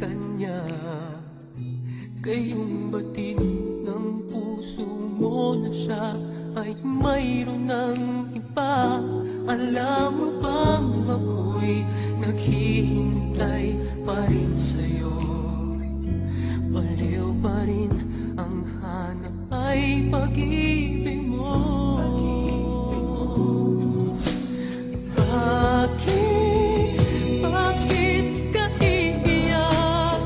kanya. Gayong batid ng puso mo na siya ay mayroon ng iba. Alam mo bang ako'y naghihintay pa rin sa'yo? Baliw pa rin ang hanap ay pag-ibig mo. Bakit ka iiyak?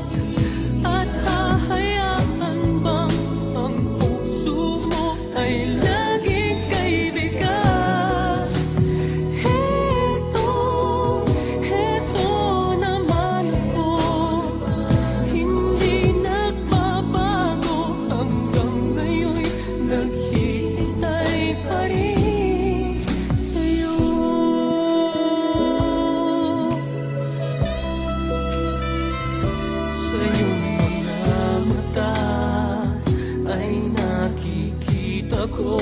At hahayaan bang ang puso mo ay laging kaibigan? Heto naman ako, hindi nagbabago hanggang ngayon'y naghihintay pa rin sa'yo. Sa iyong mga mata ay nakikita ko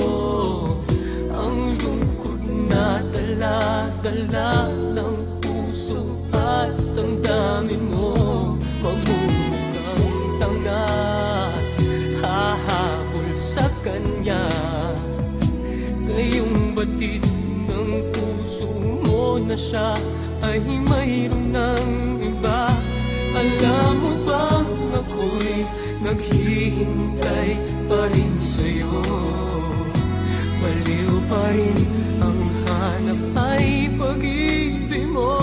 ang lungkot na dala-dala ng puso at ang dami mo magmumukhang tanga, hahabol sa kanya. Ngayong batid ng puso mo na siya ay mayroon ng iba. Alam mo bang ako'y naghihintay pa rin sa'yo? Baliw pa rin ang hanap ay pag-ibig mo.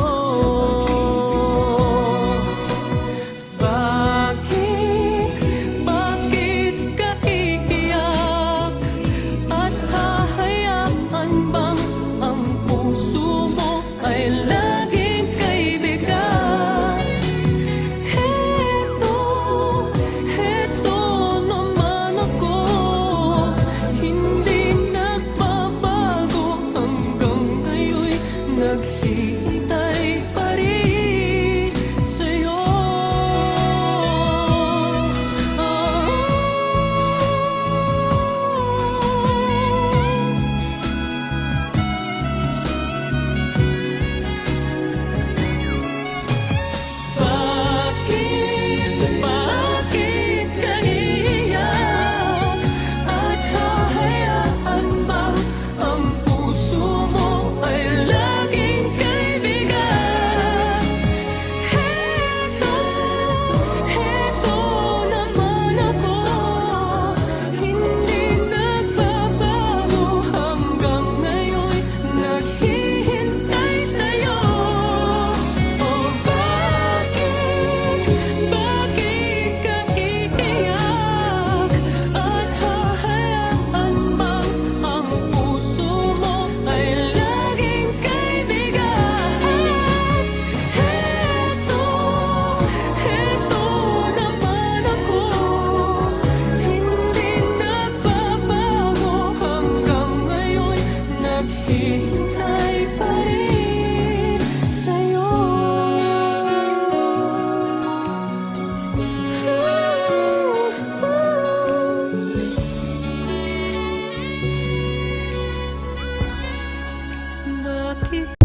Bakit ka iiyak? At hahayaan bang ang puso mo ay laging kaibigan? Heto naman ako, hindi nagbabago hanggang ngayon'y naghihintay pa rin sa'yo. Bakit ka iiyak? At hahayaan bang ang puso mo ay laging kaibigan? Heto naman ako, hindi nagbabago hanggang ngayon'y naghihintay sa'yo. Oh, bakit ka iiyak? At hahayaan bang ang puso mo ay laging kaibigan? Heto naman ako, hindi nagbabago hanggang ngayon'y naghihintay pa rin sa'yo. Bakit